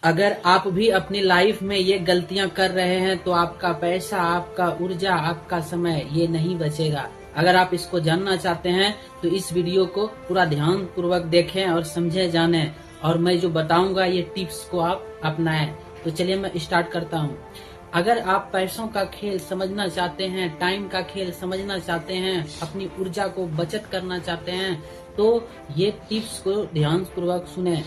अगर आप भी अपनी लाइफ में ये गलतियां कर रहे हैं तो आपका पैसा, आपका ऊर्जा, आपका समय ये नहीं बचेगा। अगर आप इसको जानना चाहते हैं तो इस वीडियो को पूरा ध्यान पूर्वक देखें और समझे जाने, और मैं जो बताऊंगा ये टिप्स को आप अपनाएं। तो चलिए मैं स्टार्ट करता हूँ। अगर आप पैसों का खेल समझना चाहते हैं, टाइम का खेल समझना चाहते हैं, अपनी ऊर्जा को बचत करना चाहते हैं, तो ये टिप्स को ध्यान पूर्वक सुने।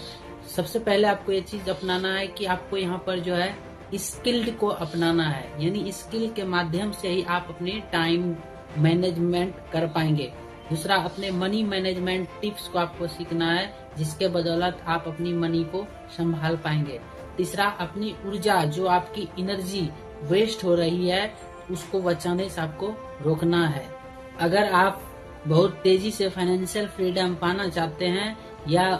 सबसे पहले आपको ये चीज अपनाना है कि आपको यहाँ पर जो है स्किल्ड को अपनाना है, यानी स्किल के माध्यम से ही आप अपने टाइम मैनेजमेंट कर पाएंगे। दूसरा, अपने मनी मैनेजमेंट टिप्स को आपको सीखना है, जिसके बदौलत आप अपनी मनी को संभाल पाएंगे। तीसरा, अपनी ऊर्जा, जो आपकी एनर्जी वेस्ट हो रही है, उसको बचाने से आपको रोकना है। अगर आप बहुत तेजी से फाइनेंशियल फ्रीडम पाना चाहते हैं या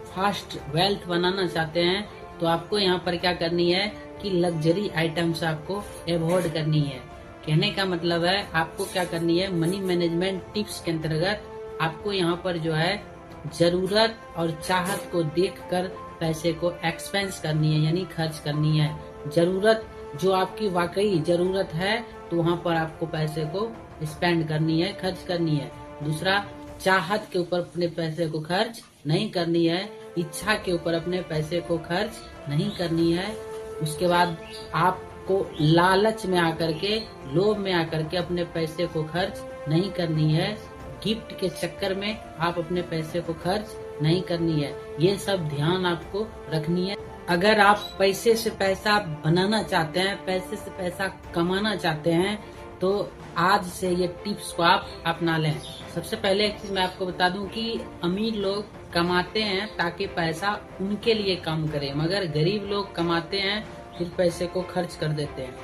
फास्ट वेल्थ बनाना चाहते हैं, तो आपको यहाँ पर क्या करनी है कि लग्जरी आइटम्स आपको अवॉइड करनी है। कहने का मतलब है आपको क्या करनी है, मनी मैनेजमेंट टिप्स के अंतर्गत आपको यहाँ पर जो है जरूरत और चाहत को देखकर पैसे को एक्सपेंस करनी है, यानी खर्च करनी है। जरूरत, जो आपकी वाकई जरूरत है, तो वहाँ पर आपको पैसे को स्पेंड करनी है, खर्च करनी है। दूसरा, चाहत के ऊपर अपने पैसे को खर्च नहीं करनी है, इच्छा के ऊपर अपने पैसे को खर्च नहीं करनी है। उसके बाद आपको लालच में आकर के, लोभ में आकर के अपने पैसे को खर्च नहीं करनी है। गिफ्ट के चक्कर में आप अपने पैसे को खर्च नहीं करनी है। ये सब ध्यान आपको रखनी है। अगर आप पैसे से पैसा बनाना चाहते हैं, पैसे से पैसा कमाना चाहते हैं, तो आज से ये टिप्स को आप अपना लें। सबसे पहले एक चीज मैं आपको बता दूं कि अमीर लोग कमाते हैं ताकि पैसा उनके लिए काम करे, मगर गरीब लोग कमाते हैं फिर पैसे को खर्च कर देते हैं।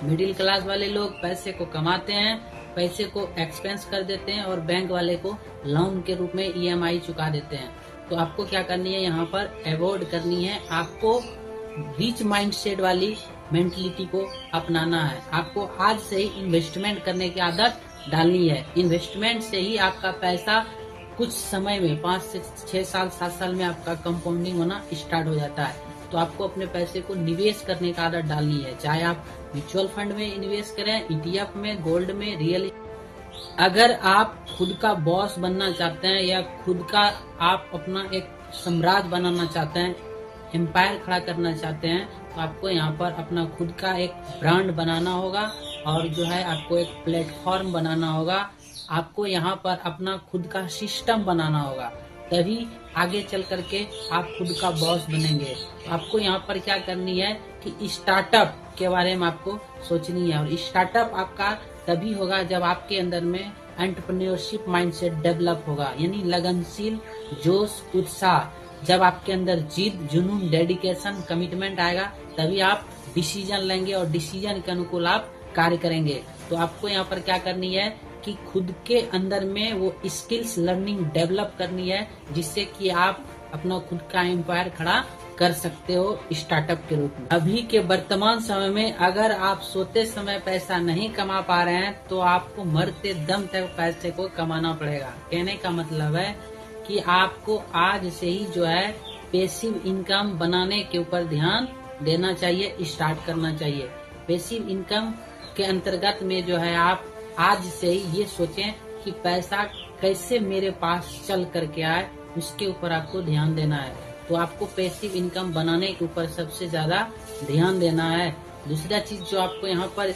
मिडिल क्लास वाले लोग पैसे को कमाते हैं, पैसे को एक्सपेंस कर देते हैं, और बैंक वाले को लोन के रूप में EMI चुका देते हैं। तो आपको क्या करनी है, यहाँ पर अवॉइड करनी है। आपको रिच माइंडसेट वाली मेंटलिटी को अपनाना है। आपको आज से ही इन्वेस्टमेंट करने की आदत डालनी है। इन्वेस्टमेंट से ही आपका पैसा कुछ समय में 5 से 6 साल 7 साल में आपका कंपाउंडिंग होना स्टार्ट हो जाता है। तो आपको अपने पैसे को निवेश करने की आदत डालनी है, चाहे आप म्यूचुअल फंड में इन्वेस्ट करें, ETF में, गोल्ड में, रियल। अगर आप खुद का बॉस बनना चाहते हैं या खुद का आप अपना एक साम्राज्य बनाना चाहते हैं, एम्पायर खड़ा करना चाहते हैं, तो आपको यहाँ पर अपना खुद का एक ब्रांड बनाना होगा, और जो है आपको एक प्लेटफॉर्म बनाना होगा। आपको यहाँ पर अपना खुद का सिस्टम बनाना होगा, तभी आगे चल करके आप खुद का बॉस बनेंगे। तो आपको यहाँ पर क्या करनी है कि स्टार्टअप के बारे में आपको सोचनी है, और स्टार्टअप आपका तभी होगा जब आपके अंदर में एंटरप्रेन्योरशिप माइंडसेट डेवलप होगा, यानी लगनशील, जोश, उत्साह। जब आपके अंदर जिद, जुनून, डेडिकेशन, कमिटमेंट आएगा, तभी आप डिसीजन लेंगे और डिसीजन के अनुकूल आप कार्य करेंगे। तो आपको यहाँ पर क्या करनी है कि खुद के अंदर में वो स्किल्स लर्निंग डेवलप करनी है, जिससे कि आप अपना खुद का एम्पायर खड़ा कर सकते हो स्टार्टअप के रूप में। अभी के वर्तमान समय में अगर आप सोते समय पैसा नहीं कमा पा रहे हैं, तो आपको मरते दम तक पैसे को कमाना पड़ेगा। कहने का मतलब है कि आपको आज से ही जो है पैसिव इनकम बनाने के ऊपर ध्यान देना चाहिए, स्टार्ट करना चाहिए। पैसिव इनकम के अंतर्गत में जो है आप आज से ही ये सोचें कि पैसा कैसे मेरे पास चल करके आए, उसके ऊपर आपको ध्यान देना है। तो आपको पैसिव इनकम बनाने के ऊपर सबसे ज्यादा ध्यान देना है। दूसरा चीज जो आपको यहाँ पर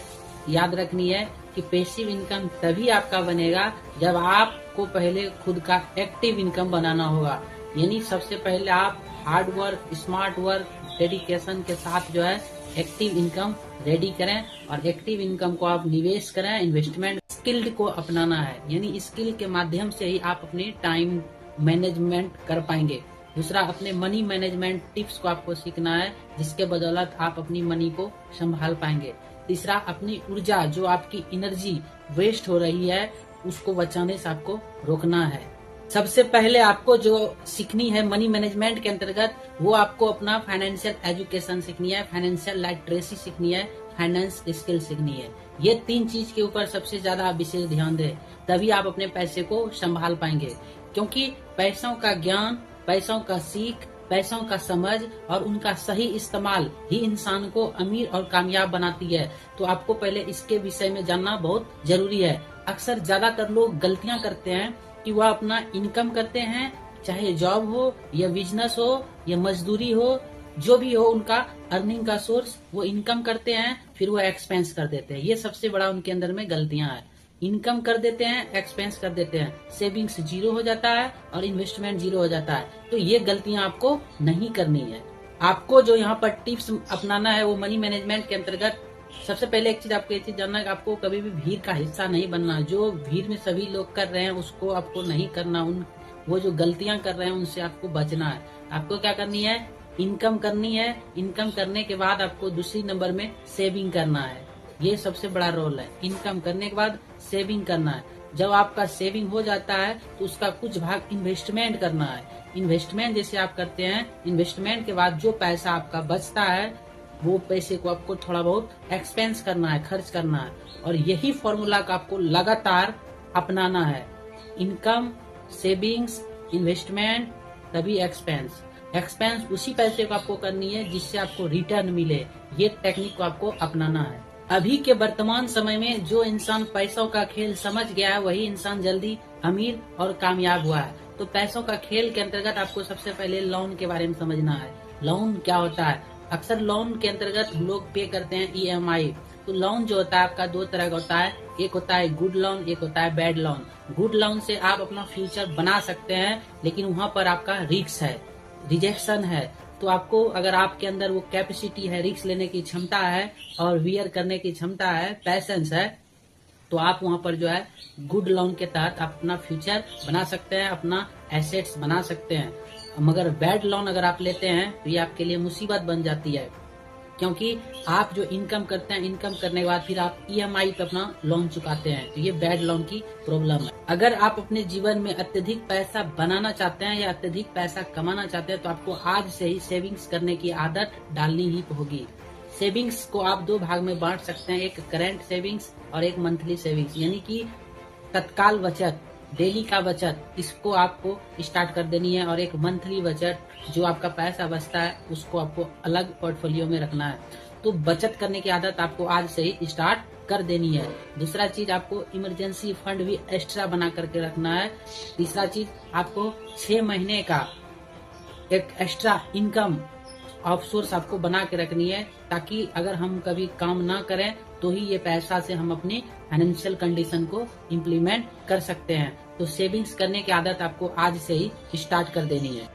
याद रखनी है कि पैसिव इनकम तभी आपका बनेगा जब आपको पहले खुद का एक्टिव इनकम बनाना होगा। यानी सबसे पहले आप hard work, smart work, dedication के साथ जो है एक्टिव इनकम रेडी करें, और एक्टिव इनकम को आप निवेश करें, इन्वेस्टमेंट। स्किल्ड को अपनाना है, यानी स्किल के माध्यम से ही आप अपने टाइम मैनेजमेंट कर पाएंगे। दूसरा, अपने मनी मैनेजमेंट टिप्स को आपको सीखना है, जिसके बदौलत आप अपनी मनी को संभाल पाएंगे। तीसरा, अपनी ऊर्जा, जो आपकी एनर्जी वेस्ट हो रही है, उसको बचाने से आपको रोकना है। सबसे पहले आपको जो सीखनी है मनी मैनेजमेंट के अंतर्गत, वो आपको अपना फाइनेंशियल एजुकेशन सीखनी है, फाइनेंशियल लिटरेसी सीखनी है, फाइनेंस स्किल सीखनी है। ये 3 चीज के ऊपर सबसे ज्यादा विशेष ध्यान दें, तभी आप अपने पैसे को संभाल पाएंगे। क्योंकि पैसों का ज्ञान, पैसों का सीख पैसों का समझ और उनका सही इस्तेमाल ही इंसान को अमीर और कामयाब बनाती है। तो आपको पहले इसके विषय में जानना बहुत जरूरी है। अक्सर ज्यादातर लोग गलतियां करते हैं कि वह अपना इनकम करते हैं, चाहे जॉब हो या बिजनेस हो या मजदूरी हो, जो भी हो उनका अर्निंग का सोर्स, वो इनकम करते हैं, फिर वो एक्सपेंस कर देते हैं। ये सबसे बड़ा उनके अंदर में गलतियां हैं। इनकम कर देते हैं, एक्सपेंस कर देते हैं, सेविंग्स जीरो हो जाता है और इन्वेस्टमेंट जीरो हो जाता है। तो ये गलतियां आपको नहीं करनी है। आपको जो यहाँ पर टिप्स अपनाना है वो मनी मैनेजमेंट के अंतर्गत सबसे पहले एक चीज आपको ये चीज जानना है कि आपको कभी भी भीड़ का हिस्सा नहीं बनना। जो भीड़ में सभी लोग कर रहे हैं उसको आपको नहीं करना। वो जो गलतियां कर रहे हैं उनसे आपको बचना है। आपको क्या करनी है? इनकम करनी है। इनकम करने के बाद आपको दूसरी नंबर में सेविंग करना है। ये सबसे बड़ा रोल है। इनकम करने के बाद सेविंग करना है। जब आपका सेविंग हो जाता है तो उसका कुछ भाग इन्वेस्टमेंट करना है। इन्वेस्टमेंट जैसे आप करते हैं, इन्वेस्टमेंट के बाद जो पैसा आपका बचता है वो पैसे को आपको थोड़ा बहुत एक्सपेंस करना है, खर्च करना है। और यही फॉर्मूला का आपको लगातार अपनाना है। इनकम, सेविंग्स, इन्वेस्टमेंट, तभी एक्सपेंस। एक्सपेंस उसी पैसे को आपको करनी है जिससे आपको रिटर्न मिले। ये टेक्निक को आपको अपनाना है। अभी के वर्तमान समय में जो इंसान पैसों का खेल समझ गया है वही इंसान जल्दी अमीर और कामयाब हुआ है। तो पैसों का खेल के अंतर्गत आपको सबसे पहले लोन के बारे में समझना है। लोन क्या होता है? अक्सर लोन के अंतर्गत हम लोग पे करते हैं EMI। तो लोन जो होता है आपका दो तरह का होता है। एक होता है गुड लोन, एक होता है बैड लोन। गुड लोन से आप अपना फ्यूचर बना सकते हैं, लेकिन वहाँ पर आपका रिस्क है, रिजेक्शन है। तो आपको, अगर आपके अंदर वो कैपेसिटी है, रिस्क लेने की क्षमता है और वियर करने की क्षमता है, पैसेंस है, तो आप वहाँ पर जो है गुड लोन के तहत अपना फ्यूचर बना सकते हैं, अपना एसेट्स बना सकते हैं। मगर बैड लोन अगर आप लेते हैं तो ये आपके लिए मुसीबत बन जाती है, क्योंकि आप जो इनकम करते हैं, इनकम करने के बाद फिर आप EMI पे अपना लोन चुकाते हैं। तो ये बैड लोन की प्रॉब्लम है। अगर आप अपने जीवन में अत्यधिक पैसा बनाना चाहते हैं या अत्यधिक पैसा कमाना चाहते हैं तो आपको आज से ही सेविंग्स करने की आदत डालनी ही होगी। सेविंग्स को आप दो भाग में बांट सकते हैं, एक करेंट सेविंग्स और एक मंथली सेविंग्स, यानी कि तत्काल बचत, डेली का बचत, इसको आपको स्टार्ट कर देनी है। और एक मंथली बचत, जो आपका पैसा बचता है उसको आपको अलग पोर्टफोलियो में रखना है। तो बचत करने की आदत आपको आज से ही स्टार्ट कर देनी है। दूसरा चीज, आपको इमरजेंसी फंड भी एक्स्ट्रा बना करके रखना है। तीसरा चीज, आपको 6 महीने का एक एक्स्ट्रा इनकम ऑफ सोर्स आपको बना के रखनी है, ताकि अगर हम कभी काम ना करें तो ही ये पैसा से हम अपनी फाइनेंशियल कंडीशन को इम्प्लीमेंट कर सकते हैं। तो सेविंग्स करने की आदत आपको आज से ही स्टार्ट कर देनी है।